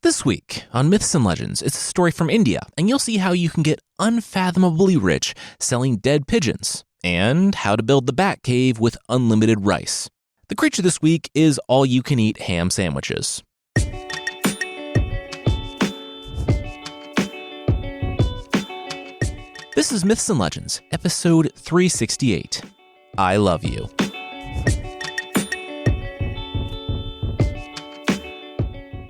This week on Myths and Legends, it's a story from India, and you'll see how you can get unfathomably rich selling dead pigeons, and how to build the Bat Cave with unlimited rice. The creature this week is all-you-can-eat ham sandwiches. This is Myths and Legends, episode 368. I Love You.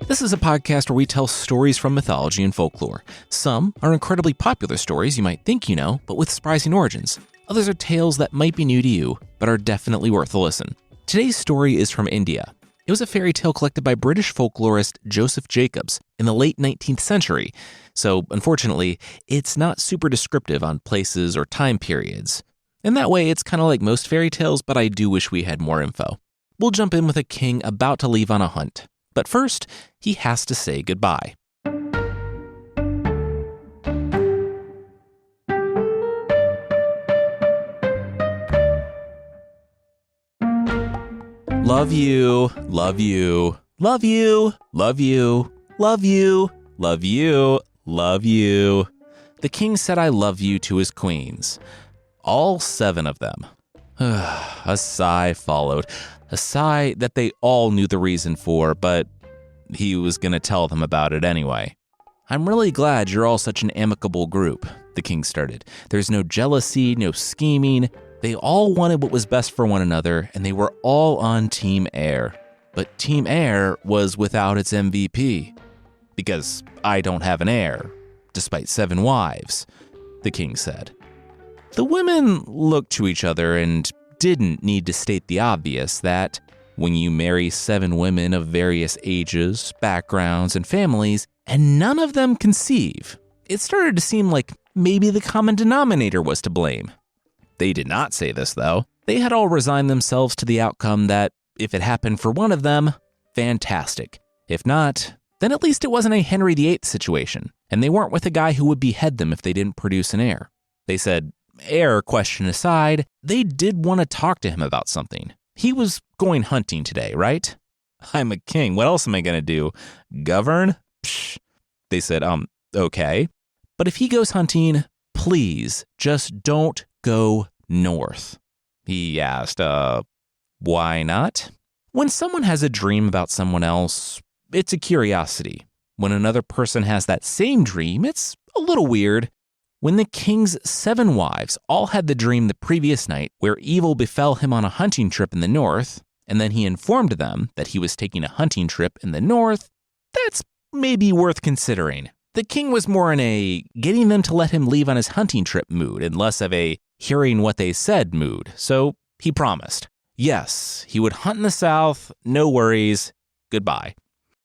This is a podcast where we tell stories from mythology and folklore. Some are incredibly popular stories you might think you know, but with surprising origins. Others are tales that might be new to you, but are definitely worth a listen. Today's story is from India. It was a fairy tale collected by British folklorist Joseph Jacobs in the late 19th century, so unfortunately, it's not super descriptive on places or time periods. In that way, it's kind of like most fairy tales, but I do wish we had more info. We'll jump in with a king about to leave on a hunt. But first, he has to say goodbye. Love you, love you, love you, love you, love you, love you, love you. The king said I love you to his queens. All 7 of them. A sigh followed. A sigh that they all knew the reason for, but he was going to tell them about it anyway. I'm really glad you're all such an amicable group, the king started. There's no jealousy, no scheming. They all wanted what was best for one another, and they were all on Team Air. But Team Air was without its MVP. Because I don't have an heir, despite 7 wives, the king said. The women looked to each other and didn't need to state the obvious that when you marry 7 women of various ages, backgrounds, and families, and none of them conceive, it started to seem like maybe the common denominator was to blame. They did not say this, though. They had all resigned themselves to the outcome that if it happened for one of them, fantastic. If not, then at least it wasn't a Henry VIII situation, and they weren't with a guy who would behead them if they didn't produce an heir. They said, heir question aside, they did want to talk to him about something. He was going hunting today, right? I'm a king. What else am I going to do? Govern? Psh. They said, okay. But if he goes hunting, please just don't go north. He asked, why not? When someone has a dream about someone else, it's a curiosity. When another person has that same dream, it's a little weird. When the king's 7 wives all had the dream the previous night where evil befell him on a hunting trip in the north, and then he informed them that he was taking a hunting trip in the north, that's maybe worth considering. The king was more in a getting them to let him leave on his hunting trip mood and less of a hearing what they said mood, so he promised. Yes, he would hunt in the south, no worries, goodbye.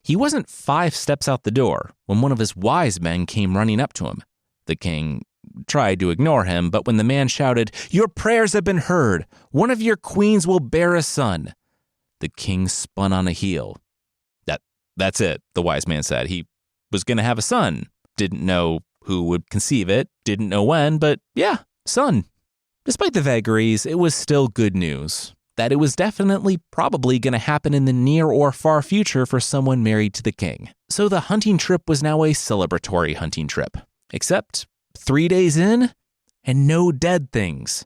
He wasn't 5 steps out the door when one of his wise men came running up to him. The king tried to ignore him, but when the man shouted, "Your prayers have been heard. One of your queens will bear a son," the king spun on a heel. That's it, the wise man said. He was going to have a son. Didn't know who would conceive it, didn't know when, but yeah, son. Despite the vagaries, it was still good news. That it was definitely probably going to happen in the near or far future for someone married to the king. So the hunting trip was now a celebratory hunting trip. Except 3 days in, and no dead things.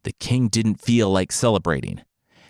The king didn't feel like celebrating.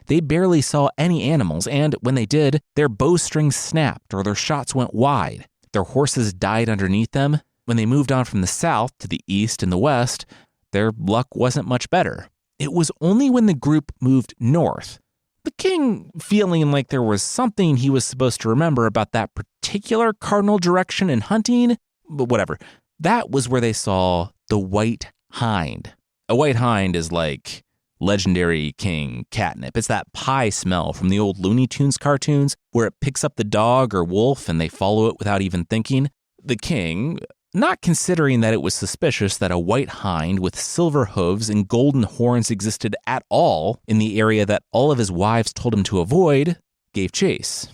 They barely saw any animals, and when they did, their bowstrings snapped or their shots went wide. Their horses died underneath them. When they moved on from the south to the east and the west, their luck wasn't much better. It was only when the group moved north, the king feeling like there was something he was supposed to remember about that particular cardinal direction in hunting, but whatever. That was where they saw the white hind. A white hind is like legendary king catnip. It's that pie smell from the old Looney Tunes cartoons where it picks up the dog or wolf and they follow it without even thinking. The king, not considering that it was suspicious that a white hind with silver hooves and golden horns existed at all in the area that all of his wives told him to avoid, gave chase.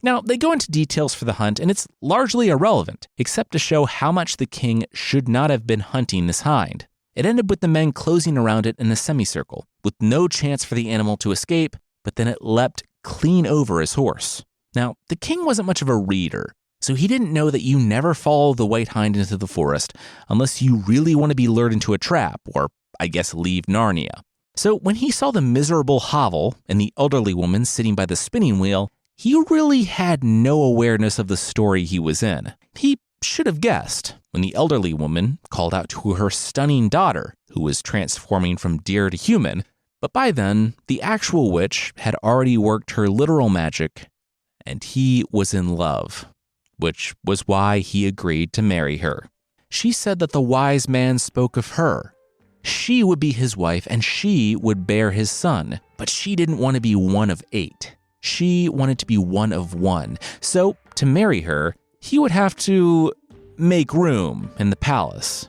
Now, they go into details for the hunt, and it's largely irrelevant, except to show how much the king should not have been hunting this hind. It ended with the men closing around it in a semicircle, with no chance for the animal to escape, but then it leapt clean over his horse. Now, the king wasn't much of a reader, So he didn't know that you never follow the white hind into the forest unless you really want to be lured into a trap, or I guess leave Narnia. So when he saw the miserable hovel and the elderly woman sitting by the spinning wheel, he really had no awareness of the story he was in. He should have guessed when the elderly woman called out to her stunning daughter, who was transforming from deer to human, but by then, the actual witch had already worked her literal magic, and he was in love, which was why he agreed to marry her. She said that the wise man spoke of her. She would be his wife, and she would bear his son, but she didn't want to be one of 8. She wanted to be one of 1. So, to marry her, he would have to make room in the palace.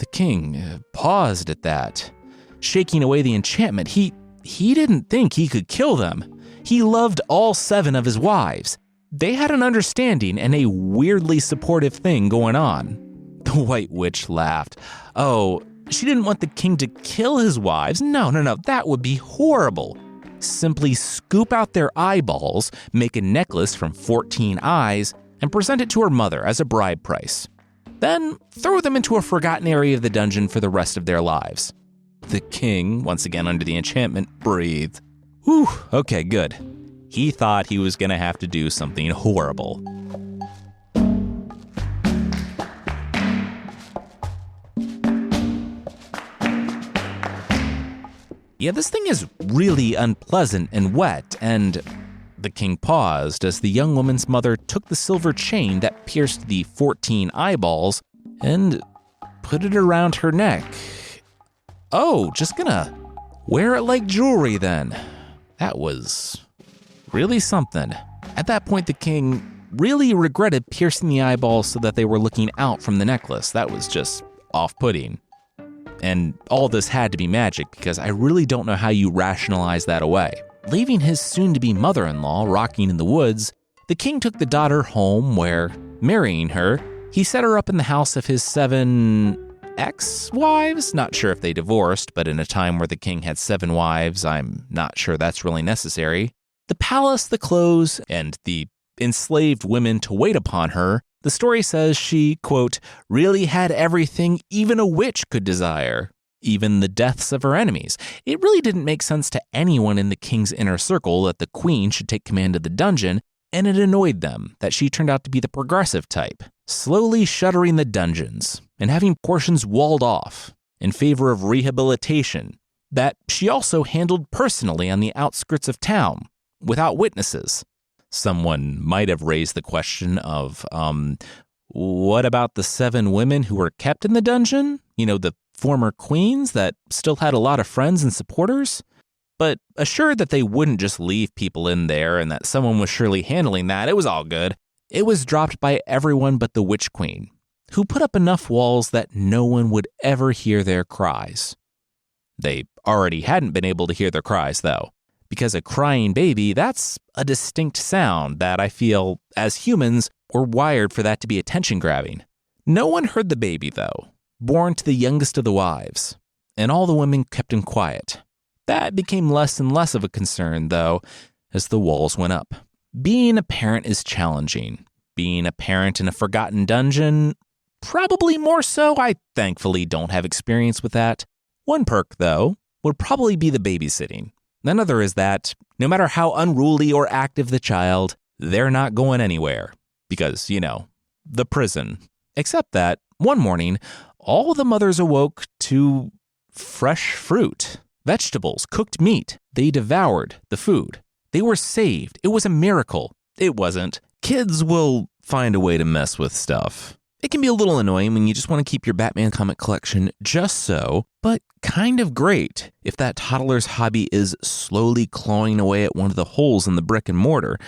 The king paused at that. Shaking away the enchantment, he didn't think he could kill them. He loved all 7 of his wives. They had an understanding and a weirdly supportive thing going on. The White Witch laughed. Oh, she didn't want the king to kill his wives. No, that would be horrible. Simply scoop out their eyeballs, make a necklace from 14 eyes, and present it to her mother as a bride price. Then throw them into a forgotten area of the dungeon for the rest of their lives. The king, once again under the enchantment, breathed. Whew, okay, good. He thought he was going to have to do something horrible. Yeah, this thing is really unpleasant and wet, and the king paused as the young woman's mother took the silver chain that pierced the 14 eyeballs and put it around her neck. Oh, just gonna wear it like jewelry then. That was really something. At that point, the king really regretted piercing the eyeballs so that they were looking out from the necklace. That was just off-putting. And all this had to be magic because I really don't know how you rationalize that away. Leaving his soon-to-be mother-in-law rocking in the woods, the king took the daughter home where, marrying her, he set her up in the house of his 7 ex-wives? Not sure if they divorced, but in a time where the king had 7 wives, I'm not sure that's really necessary. The palace, the clothes, and the enslaved women to wait upon her, the story says she, quote, really had everything even a witch could desire, even the deaths of her enemies. It really didn't make sense to anyone in the king's inner circle that the queen should take command of the dungeon, and it annoyed them that she turned out to be the progressive type, slowly shuttering the dungeons and having portions walled off in favor of rehabilitation that she also handled personally on the outskirts of town without witnesses. Someone might have raised the question of, what about the 7 women who were kept in the dungeon? You know, the former queens that still had a lot of friends and supporters? But assured that they wouldn't just leave people in there and that someone was surely handling that, it was all good. It was dropped by everyone but the Witch Queen, who put up enough walls that no one would ever hear their cries. They already hadn't been able to hear their cries, though, because a crying baby, that's a distinct sound that I feel, as humans, we're wired for that to be attention-grabbing. No one heard the baby, though, born to the youngest of the wives, and all the women kept him quiet. That became less and less of a concern, though, as the walls went up. Being a parent is challenging. Being a parent in a forgotten dungeon, probably more so. I thankfully don't have experience with that. One perk, though, would probably be the babysitting. Another is that, no matter how unruly or active the child, they're not going anywhere. Because, you know, the prison. Except that, one morning, all the mothers awoke to fresh fruit, vegetables, cooked meat. They devoured the food. They were saved. It was a miracle. It wasn't. Kids will find a way to mess with stuff. It can be a little annoying when you just want to keep your Batman comic collection just so, but kind of great if that toddler's hobby is slowly clawing away at one of the holes in the brick and mortar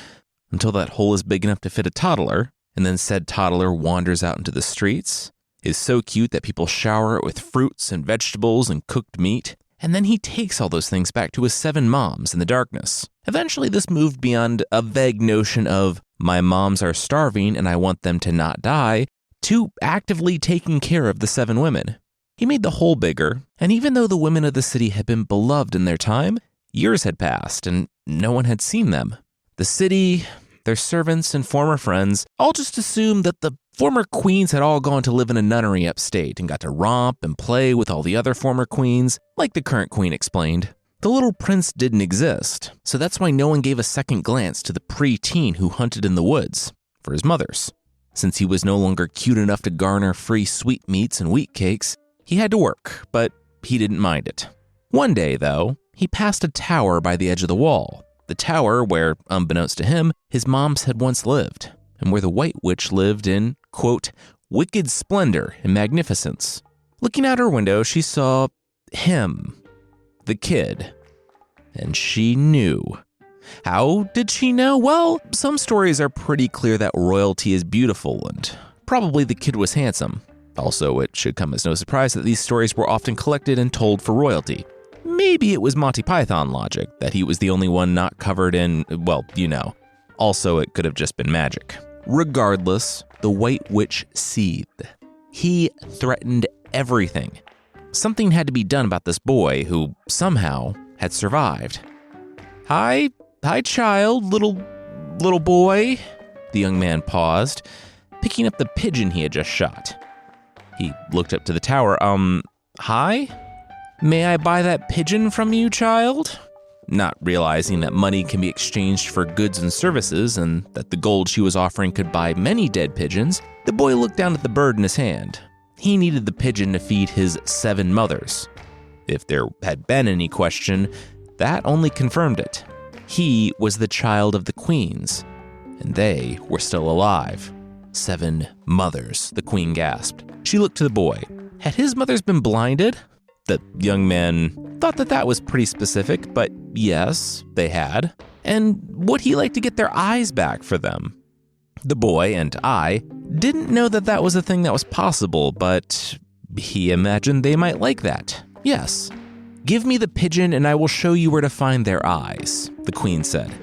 until that hole is big enough to fit a toddler, and then said toddler wanders out into the streets, is so cute that people shower it with fruits and vegetables and cooked meat, and then he takes all those things back to his 7 moms in the darkness. Eventually, this moved beyond a vague notion of, my moms are starving and I want them to not die, to actively taking care of the 7 women. He made the hole bigger, and even though the women of the city had been beloved in their time, years had passed and no one had seen them. The city their servants and former friends all just assumed that the former queens had all gone to live in a nunnery upstate and got to romp and play with all the other former queens, like the current queen explained. The little prince didn't exist, so that's why no one gave a second glance to the pre-teen who hunted in the woods for his mothers. Since he was no longer cute enough to garner free sweetmeats and wheat cakes, he had to work, but he didn't mind it. One day, though, he passed a tower by the edge of the wall. The tower where, unbeknownst to him, his moms had once lived, and where the White Witch lived in, quote, wicked splendor and magnificence. Looking out her window, she saw him, the kid, and she knew. How did she know? Well, some stories are pretty clear that royalty is beautiful, and probably the kid was handsome. Also, it should come as no surprise that these stories were often collected and told for royalty. Maybe it was Monty Python logic, that he was the only one not covered in, well, you know. Also, it could have just been magic. Regardless, the White Witch seethed. He threatened everything. Something had to be done about this boy who, somehow, had survived. Hi, child, little boy. The young man paused, picking up the pigeon he had just shot. He looked up to the tower. Hi? May I buy that pigeon from you, child? Not realizing that money can be exchanged for goods and services and that the gold she was offering could buy many dead pigeons, the boy looked down at the bird in his hand. He needed the pigeon to feed his 7 mothers. If there had been any question, that only confirmed it. He was the child of the queens, and they were still alive. 7 mothers, the queen gasped. She looked to the boy. Had his mothers been blinded? The young man thought that was pretty specific, but yes, they had. And would he like to get their eyes back for them? The boy and I didn't know that was a thing that was possible, but he imagined they might like that. Yes. Give me the pigeon and I will show you where to find their eyes, the queen said,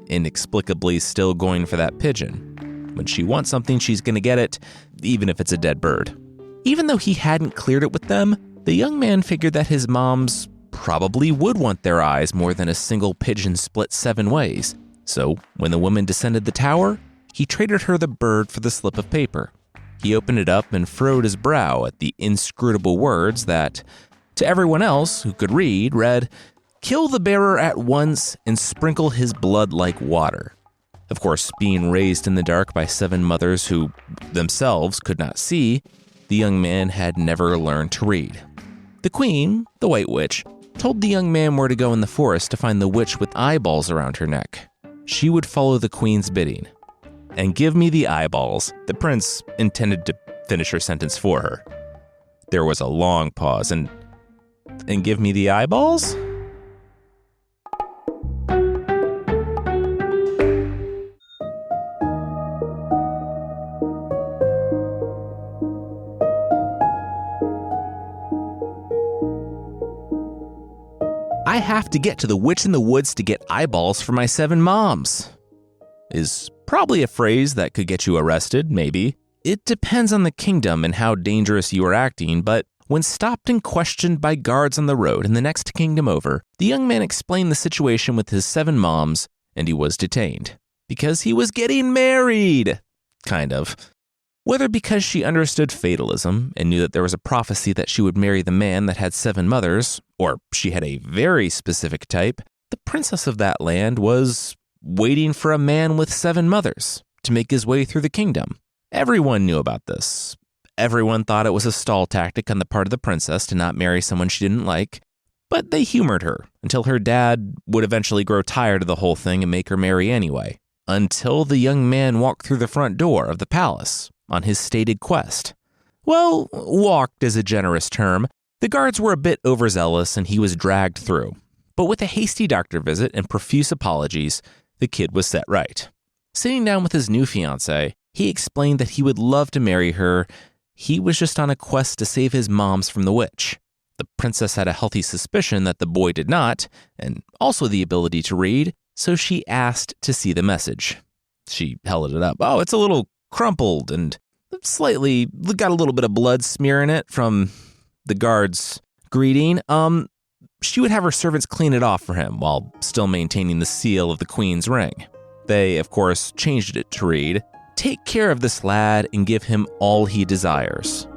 inexplicably still going for that pigeon. When she wants something, she's going to get it, even if it's a dead bird. Even though he hadn't cleared it with them, the young man figured that his moms probably would want their eyes more than a single pigeon split 7 ways. So when the woman descended the tower, he traded her the bird for the slip of paper. He opened it up and furrowed his brow at the inscrutable words that, to everyone else who could read, read, "Kill the bearer at once and sprinkle his blood like water." Of course, being raised in the dark by 7 mothers who themselves could not see, the young man had never learned to read. The queen, the White Witch, told the young man where to go in the forest to find the witch with eyeballs around her neck. She would follow the queen's bidding. And give me the eyeballs. The prince intended to finish her sentence for her. There was a long pause, and give me the eyeballs? I have to get to the witch in the woods to get eyeballs for my 7 moms. Is probably a phrase that could get you arrested, maybe. It depends on the kingdom and how dangerous you are acting, but when stopped and questioned by guards on the road in the next kingdom over, the young man explained the situation with his 7 moms, and he was detained. Because he was getting married! Kind of. Whether because she understood fatalism and knew that there was a prophecy that she would marry the man that had 7 mothers, or she had a very specific type, the princess of that land was waiting for a man with 7 mothers to make his way through the kingdom. Everyone knew about this. Everyone thought it was a stall tactic on the part of the princess to not marry someone she didn't like, but they humored her until her dad would eventually grow tired of the whole thing and make her marry anyway, until the young man walked through the front door of the palace on his stated quest. Well, walked is a generous term. The guards were a bit overzealous and he was dragged through. But with a hasty doctor visit and profuse apologies, the kid was set right. Sitting down with his new fiancée, he explained that he would love to marry her. He was just on a quest to save his moms from the witch. The princess had a healthy suspicion that the boy did not, and also the ability to read, so she asked to see the message. She held it up. Oh, it's a little crumpled and slightly got a little bit of blood smear in it from the guard's greeting. She would have her servants clean it off for him while still maintaining the seal of the queen's ring. They, of course, changed it to read, "Take care of this lad and give him all he desires."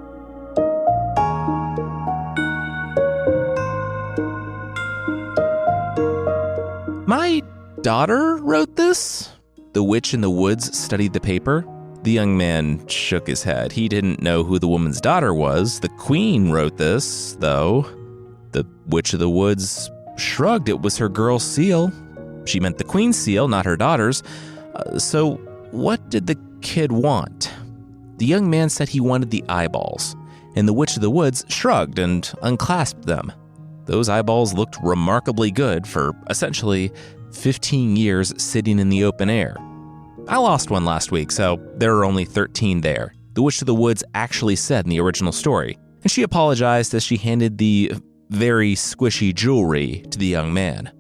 "My daughter wrote this?" The witch in the woods studied the paper. The young man shook his head. He didn't know who the woman's daughter was. "The queen wrote this, though." The witch of the woods shrugged. "It was her girl's seal." She meant the queen's seal, not her daughter's. So what did the kid want? The young man said he wanted the eyeballs, and the witch of the woods shrugged and unclasped them. Those eyeballs looked remarkably good for essentially 15 years sitting in the open air. I lost one last week, so there are only 13 there. The witch of the woods actually said in the original story, and she apologized as she handed the very squishy jewelry to the young man.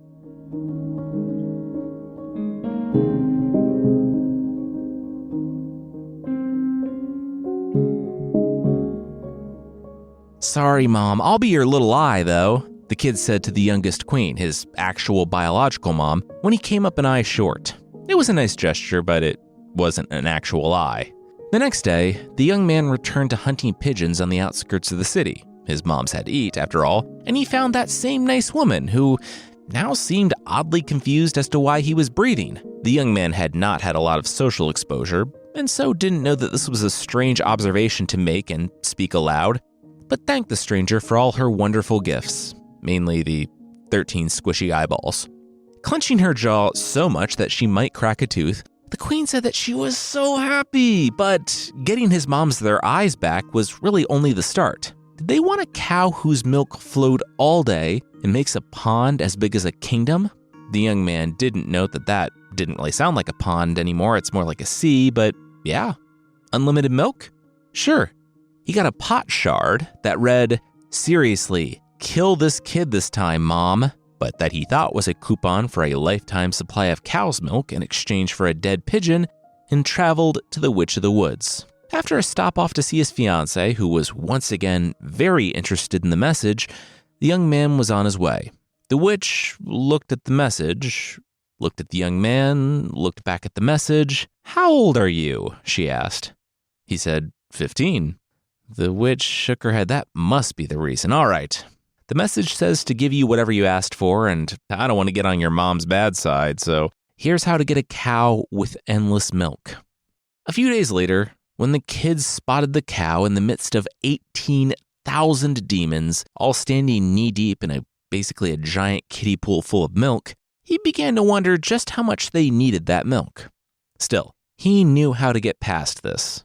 "Sorry, Mom, I'll be your little eye, though," the kid said to the youngest queen, his actual biological mom, when he came up an eye short. It was a nice gesture, but it wasn't an actual eye. The next day, the young man returned to hunting pigeons on the outskirts of the city. His moms had to eat, after all, and he found that same nice woman who now seemed oddly confused as to why he was breathing. The young man had not had a lot of social exposure, and so didn't know that this was a strange observation to make and speak aloud, but thanked the stranger for all her wonderful gifts, mainly the 13 squishy eyeballs. Clenching her jaw so much that she might crack a tooth, the queen said that she was so happy, but getting his moms their eyes back was really only the start. Did they want a cow whose milk flowed all day and makes a pond as big as a kingdom? The young man didn't note that didn't really sound like a pond anymore. It's more like a sea, but yeah. Unlimited milk? Sure. He got a pot shard that read, "Seriously, kill this kid this time, Mom," but that he thought was a coupon for a lifetime supply of cow's milk in exchange for a dead pigeon, and traveled to the Witch of the Woods. After a stop off to see his fiancée, who was once again very interested in the message, the young man was on his way. The witch looked at the message, looked at the young man, looked back at the message. "How old are you?" she asked. He said, 15. The witch shook her head. "That must be the reason. All right. The message says to give you whatever you asked for, and I don't want to get on your mom's bad side, so here's how to get a cow with endless milk." A few days later, when the kids spotted the cow in the midst of 18,000 demons, all standing knee-deep in basically a giant kiddie pool full of milk, he began to wonder just how much they needed that milk. Still, he knew how to get past this.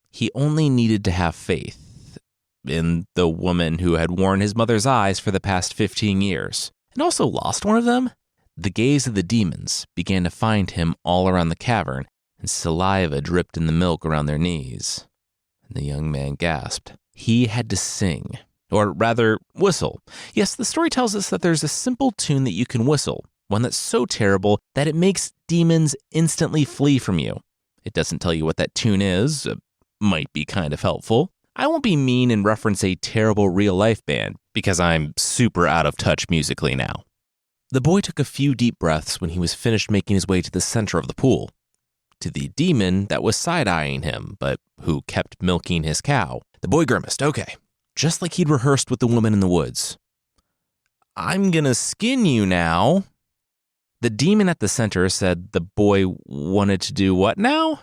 He only needed to have faith in the woman who had worn his mother's eyes for the past 15 years, and also lost one of them. The gaze of the demons began to find him all around the cavern, and saliva dripped in the milk around their knees. And the young man gasped. He had to sing, or rather, whistle. Yes, the story tells us that there's a simple tune that you can whistle, one that's so terrible that it makes demons instantly flee from you. It doesn't tell you what that tune is. Might be kind of helpful. I won't be mean and reference a terrible real-life band, because I'm super out of touch musically now. The boy took a few deep breaths when he was finished making his way to the center of the pool, to the demon that was side-eyeing him, but who kept milking his cow. The boy grimaced. Okay, just like he'd rehearsed with the woman in the woods. "I'm gonna skin you now." The demon at the center said the boy wanted to do what now?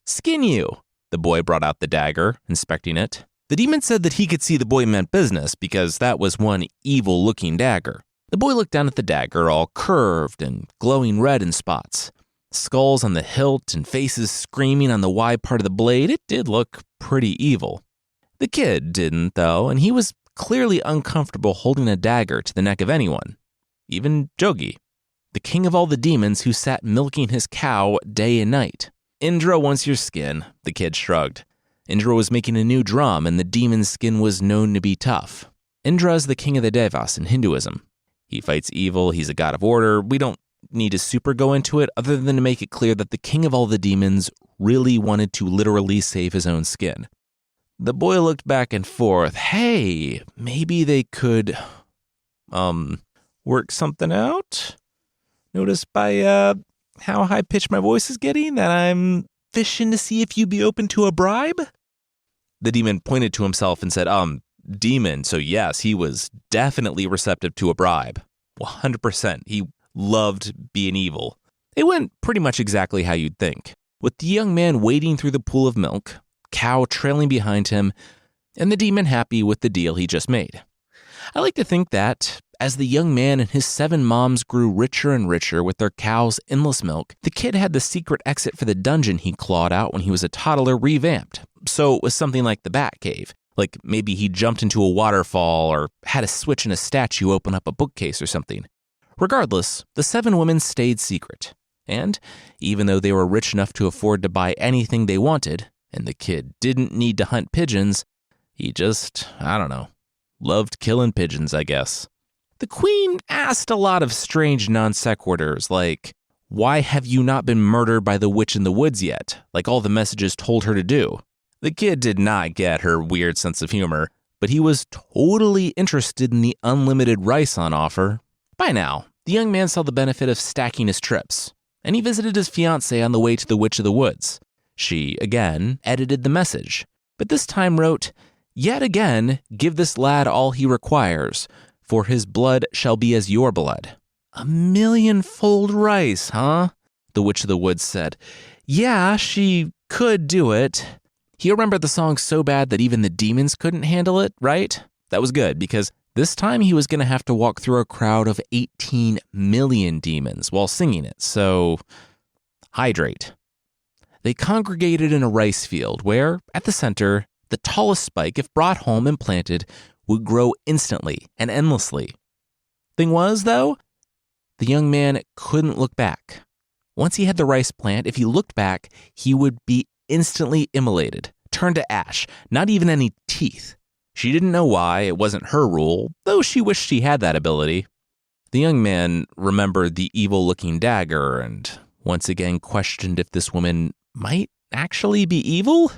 "Skin you." The boy brought out the dagger, inspecting it. The demon said that he could see the boy meant business because that was one evil-looking dagger. The boy looked down at the dagger, all curved and glowing red in spots. Skulls on the hilt and faces screaming on the wide part of the blade. It did look pretty evil. The kid didn't, though, and he was clearly uncomfortable holding a dagger to the neck of anyone, even Jogi, the king of all the demons who sat milking his cow day and night. "Indra wants your skin," the kid shrugged. Indra was making a new drum, and the demon's skin was known to be tough. Indra is the king of the Devas in Hinduism. He fights evil, he's a god of order. We don't need to super go into it other than to make it clear that the king of all the demons really wanted to literally save his own skin. The boy looked back and forth. Hey, maybe they could, work something out? Notice by, how high-pitched my voice is getting that I'm fishing to see if you'd be open to a bribe? The demon pointed to himself and said, demon, so yes, he was definitely receptive to a bribe. 100%. He loved being evil. It went pretty much exactly how you'd think, with the young man wading through the pool of milk, cow trailing behind him, and the demon happy with the deal he just made. I like to think that, as the young man and his 7 moms grew richer and richer with their cow's endless milk, the kid had the secret exit for the dungeon he clawed out when he was a toddler revamped. So it was something like the Bat Cave. Like maybe he jumped into a waterfall or had a switch in a statue open up a bookcase or something. Regardless, the 7 women stayed secret. And even though they were rich enough to afford to buy anything they wanted, and the kid didn't need to hunt pigeons, he just, loved killing pigeons, I guess. The queen asked a lot of strange non sequiturs, like, why have you not been murdered by the witch in the woods yet, like all the messages told her to do? The kid did not get her weird sense of humor, but he was totally interested in the unlimited rice on offer. By now, the young man saw the benefit of stacking his trips, and he visited his fiancée on the way to the Witch of the Woods. She, again, edited the message, but this time wrote, "Yet again, give this lad all he requires, for his blood shall be as your blood." 1,000,000-fold rice, huh? The Witch of the Woods said. Yeah, she could do it. He remembered the song so bad that even the demons couldn't handle it, right? That was good, because this time he was going to have to walk through a crowd of 18 million demons while singing it, so hydrate. They congregated in a rice field where, at the center, the tallest spike, if brought home and planted, would grow instantly and endlessly. Thing was, though, the young man couldn't look back. Once he had the rice plant, if he looked back, he would be instantly immolated, turned to ash, not even any teeth. She didn't know why, it wasn't her rule, though she wished she had that ability. The young man remembered the evil-looking dagger and once again questioned if this woman might actually be evil.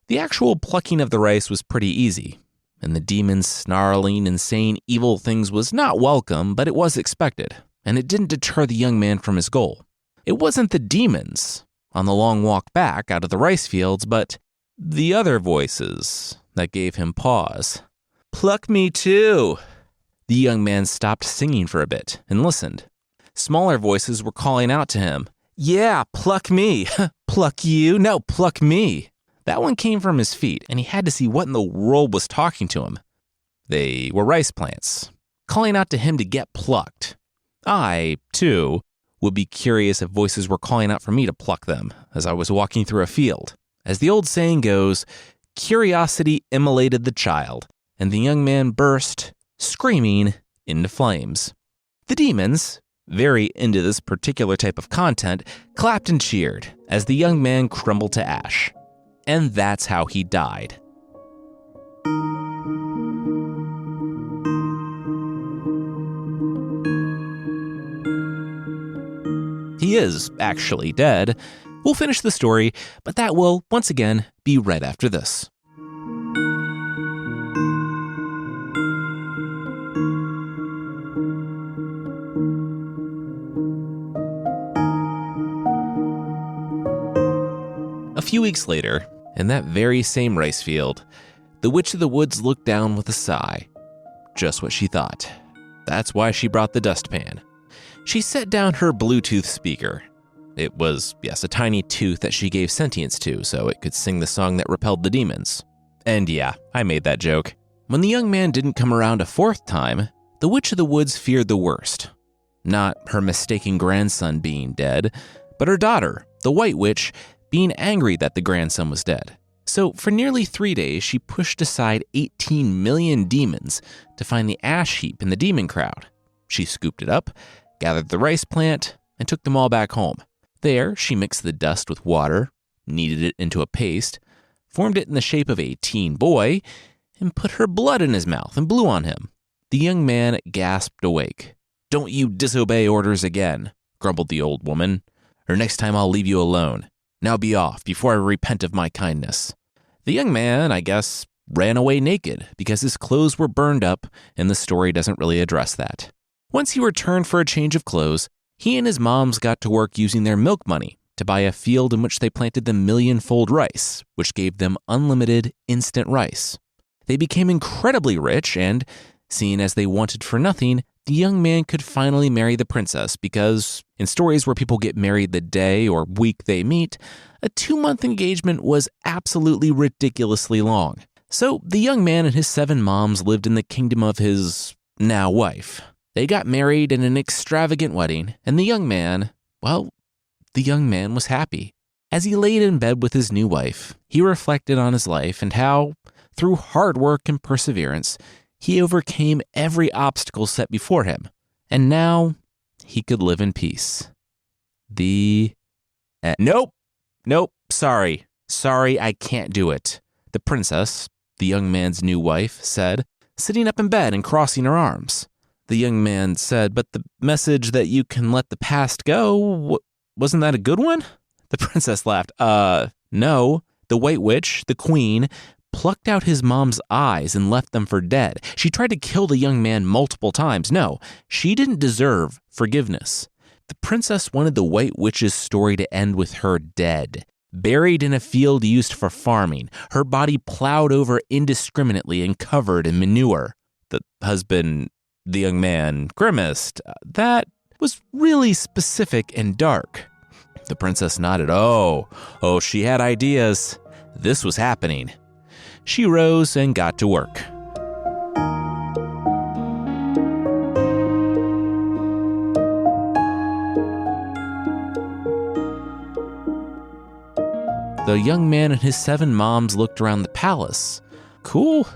The actual plucking of the rice was pretty easy, and the demons snarling and saying evil things was not welcome, but it was expected, and it didn't deter the young man from his goal. It wasn't the demons on the long walk back out of the rice fields, but the other voices that gave him pause. Pluck me too. The young man stopped singing for a bit and listened. Smaller voices were calling out to him. Yeah, pluck me. Pluck you? No, pluck me. That one came from his feet, and he had to see what in the world was talking to him. They were rice plants, calling out to him to get plucked. I, too, would be curious if voices were calling out for me to pluck them as I was walking through a field. As the old saying goes, curiosity immolated the child, and the young man burst, screaming, into flames. The demons, very into this particular type of content, clapped and cheered as the young man crumbled to ash. And that's how he died. He is actually dead. We'll finish the story, but that will, once again, be right after this. A few weeks later, in that very same rice field, the Witch of the Woods looked down with a sigh. Just what she thought. That's why she brought the dustpan. She set down her Bluetooth speaker. It was, yes, a tiny tooth that she gave sentience to so it could sing the song that repelled the demons. And yeah, I made that joke. When the young man didn't come around a fourth time, the Witch of the Woods feared the worst. Not her mistaken grandson being dead, but her daughter, the White Witch, being angry that the grandson was dead. So for nearly 3 days, she pushed aside 18 million demons to find the ash heap in the demon crowd. She scooped it up, gathered the rice plant, and took them all back home. There, she mixed the dust with water, kneaded it into a paste, formed it in the shape of a teen boy, and put her blood in his mouth and blew on him. The young man gasped awake. "Don't you disobey orders again," grumbled the old woman, "or next time I'll leave you alone. Now be off before I repent of my kindness." The young man, I guess, ran away naked because his clothes were burned up, and the story doesn't really address that. Once he returned for a change of clothes, He and his moms got to work using their milk money to buy a field in which they planted the million-fold rice, which gave them unlimited instant rice. They became incredibly rich and, seeing as they wanted for nothing, the young man could finally marry the princess because, in stories where people get married the day or week they meet, a 2-month engagement was absolutely ridiculously long. So the young man and his 7 moms lived in the kingdom of his now wife. They got married in an extravagant wedding, and the young man was happy. As he laid in bed with his new wife, he reflected on his life and how, through hard work and perseverance, he overcame every obstacle set before him, and now he could live in peace. Nope, sorry, I can't do it, the princess, the young man's new wife, said, sitting up in bed and crossing her arms. The young man said, but the message that you can let the past go, wasn't that a good one? The princess laughed. No. The White Witch, the queen, plucked out his mom's eyes and left them for dead. She tried to kill the young man multiple times. No, she didn't deserve forgiveness. The princess wanted the White Witch's story to end with her dead, buried in a field used for farming, her body plowed over indiscriminately and covered in manure. The husband, the young man, grimaced. That was really specific and dark. The princess nodded. Oh, she had ideas. This was happening. She rose and got to work. The young man and his 7 moms looked around the palace. Cool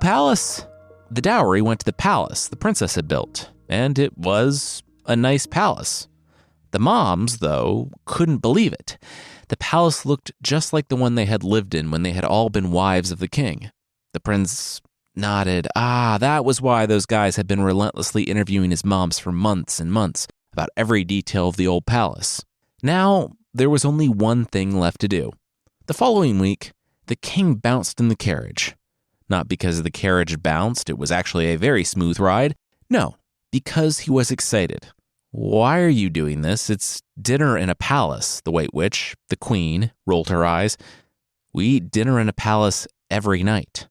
palace. The dowry went to the palace the princess had built, and it was a nice palace. The moms, though, couldn't believe it. The palace looked just like the one they had lived in when they had all been wives of the king. The prince nodded. That was why those guys had been relentlessly interviewing his moms for months and months about every detail of the old palace. Now, there was only one thing left to do. The following week, the king bounced in the carriage. Not because the carriage bounced, it was actually a very smooth ride. No, because he was excited. Why are you doing this? It's dinner in a palace, the White Witch, the queen, rolled her eyes. We eat dinner in a palace every night.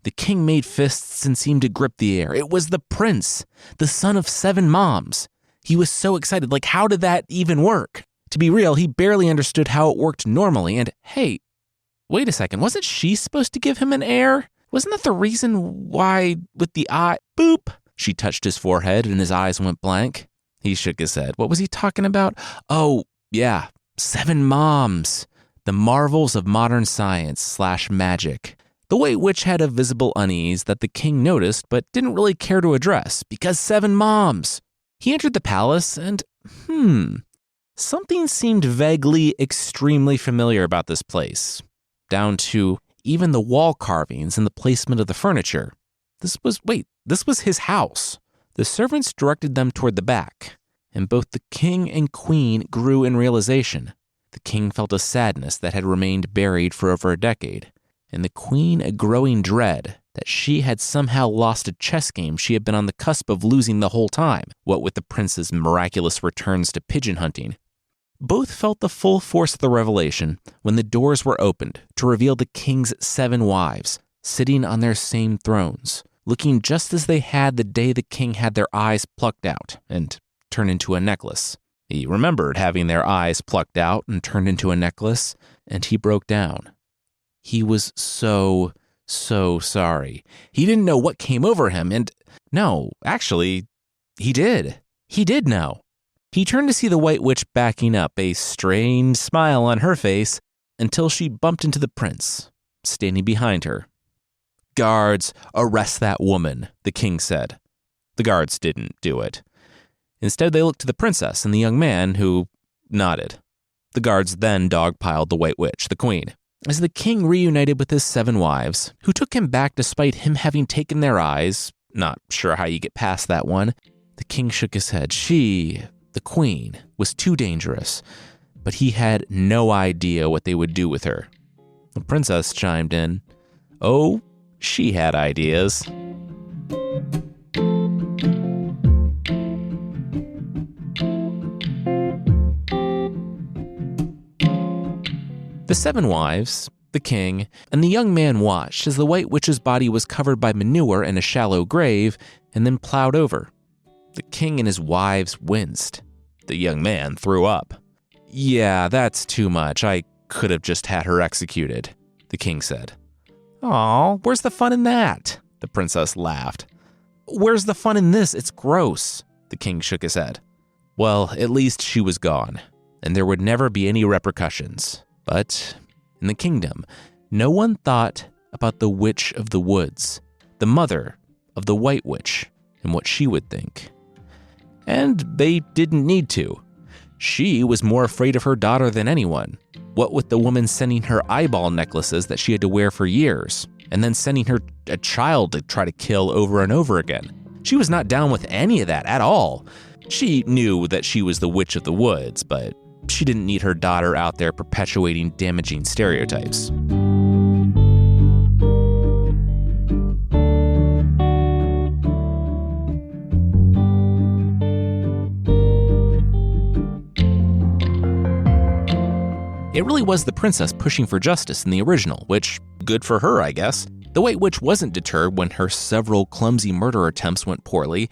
The king made fists and seemed to grip the air. It was the prince, the son of 7 moms. He was so excited. How did that even work? To be real, he barely understood how it worked normally. And hey, wait a second. Wasn't she supposed to give him an heir? Wasn't that the reason why with the eye? Boop! She touched his forehead and his eyes went blank. He shook his head. What was he talking about? Oh, yeah, 7 moms. The marvels of modern science / magic. The White Witch had a visible unease that the king noticed but didn't really care to address because 7 moms. He entered the palace and, something seemed vaguely extremely familiar about this place. Down to even the wall carvings and the placement of the furniture. This was his house. The servants directed them toward the back, and both the king and queen grew in realization. The king felt a sadness that had remained buried for over a decade, and the queen a growing dread that she had somehow lost a chess game she had been on the cusp of losing the whole time, what with the prince's miraculous returns to pigeon hunting. Both felt the full force of the revelation when the doors were opened to reveal the king's 7 wives, sitting on their same thrones, looking just as they had the day the king had their eyes plucked out and turned into a necklace. He remembered having their eyes plucked out and turned into a necklace, and he broke down. He was so sorry. He didn't know what came over him, and no, actually, he did. He did know. He turned to see the White Witch backing up, a strained smile on her face, until she bumped into the prince, standing behind her. "Guards, arrest that woman," the king said. The guards didn't do it. Instead, they looked to the princess and the young man, who nodded. The guards then dogpiled the White Witch, the queen. As the king reunited with his 7 wives, who took him back despite him having taken their eyes, not sure how you get past that one, the king shook his head. She, the queen, was too dangerous, but he had no idea what they would do with her. The princess chimed in. Oh, she had ideas. The 7 wives, the king, and the young man watched as the White Witch's body was covered by manure in a shallow grave and then plowed over. The king and his wives winced. The young man threw up. "Yeah, that's too much. I could have just had her executed," the king said. "Aw, where's the fun in that?" the princess laughed. "Where's the fun in this? It's gross," the king shook his head. Well, at least she was gone, and there would never be any repercussions. But in the kingdom, no one thought about the Witch of the Woods, the mother of the White Witch, and what she would think. And they didn't need to. She was more afraid of her daughter than anyone. What with the woman sending her eyeball necklaces that she had to wear for years, and then sending her a child to try to kill over and over again. She was not down with any of that at all. She knew that she was the Witch of the Woods, but she didn't need her daughter out there perpetuating damaging stereotypes. It really was the princess pushing for justice in the original, which, good for her, I guess. The White Witch wasn't deterred when her several clumsy murder attempts went poorly,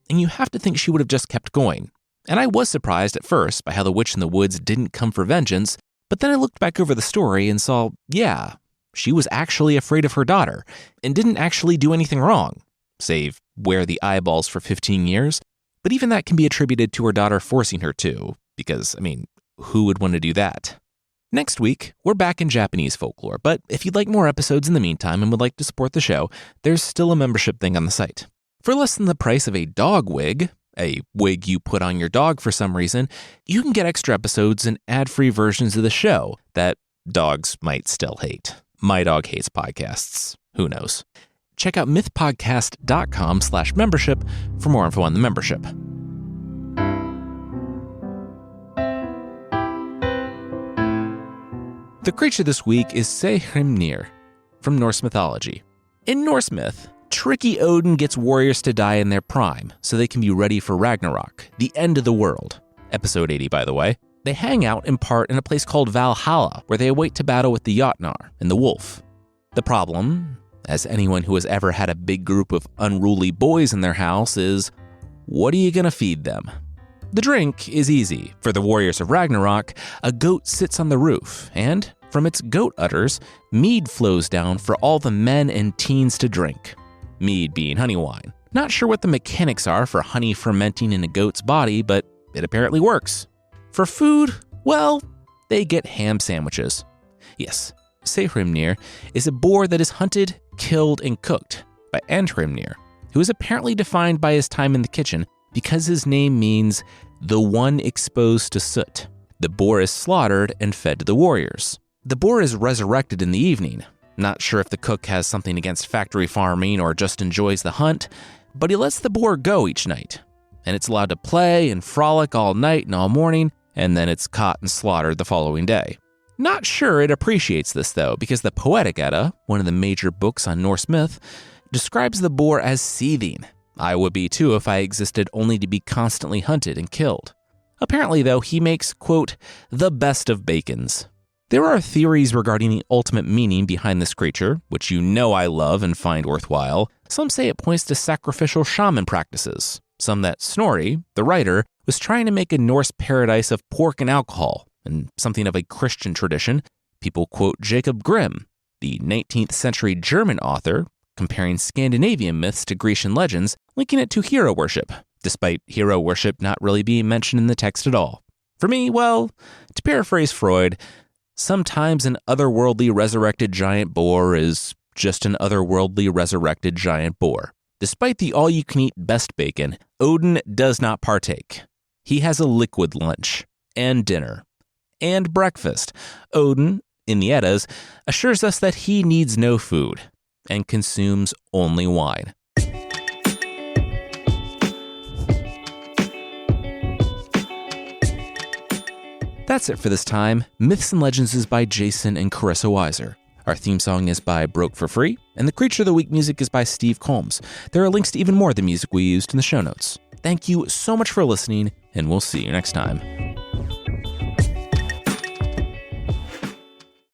and you have to think she would have just kept going. And I was surprised at first by how the Witch in the Woods didn't come for vengeance, but then I looked back over the story and saw, yeah, she was actually afraid of her daughter, and didn't actually do anything wrong, save wear the eyeballs for 15 years. But even that can be attributed to her daughter forcing her to, because, who would want to do that? Next week, we're back in Japanese folklore, but if you'd like more episodes in the meantime and would like to support the show, there's still a membership thing on the site. For less than the price of a dog wig, a wig you put on your dog for some reason, you can get extra episodes and ad-free versions of the show that dogs might still hate. My dog hates podcasts. Who knows? Check out mythpodcast.com/membership for more info on the membership. The creature this week is Sæhrímnir from Norse mythology. In Norse myth, tricky Odin gets warriors to die in their prime so they can be ready for Ragnarok, the end of the world. Episode 80, by the way. They hang out in part in a place called Valhalla, where they await to battle with the Jotnar and the wolf. The problem, as anyone who has ever had a big group of unruly boys in their house, is what are you gonna feed them? The drink is easy. For the warriors of Ragnarok, a goat sits on the roof, and from its goat udders, mead flows down for all the men and teens to drink. Mead being honey wine. Not sure what the mechanics are for honey fermenting in a goat's body, but it apparently works. For food, well, they get ham sandwiches. Yes, Sæhrímnir is a boar that is hunted, killed, and cooked by Andhrímnir, who is apparently defined by his time in the kitchen because his name means the one exposed to soot. The boar is slaughtered and fed to the warriors. The boar is resurrected in the evening. Not sure if the cook has something against factory farming or just enjoys the hunt, but he lets the boar go each night. And it's allowed to play and frolic all night and all morning, and then it's caught and slaughtered the following day. Not sure it appreciates this though, because the Poetic Edda, one of the major books on Norse myth, describes the boar as seething. I would be too if I existed only to be constantly hunted and killed. Apparently though, he makes, quote, the best of bacons. There are theories regarding the ultimate meaning behind this creature, which you know I love and find worthwhile. Some say it points to sacrificial shaman practices. Some that Snorri, the writer, was trying to make a Norse paradise of pork and alcohol, and something of a Christian tradition. People quote Jacob Grimm, the 19th century German author, comparing Scandinavian myths to Grecian legends, linking it to hero worship, despite hero worship not really being mentioned in the text at all. For me, well, to paraphrase Freud, sometimes an otherworldly resurrected giant boar is just an otherworldly resurrected giant boar. Despite the all-you-can-eat best bacon, Odin does not partake. He has a liquid lunch, and dinner, and breakfast. Odin, in the Eddas, assures us that he needs no food, and consumes only wine. That's it for this time. Myths and Legends is by Jason and Carissa Weiser. Our theme song is by Broke for Free, and the Creature of the Week music is by Steve Combs. There are links to even more of the music we used in the show notes. Thank you so much for listening, and we'll see you next time.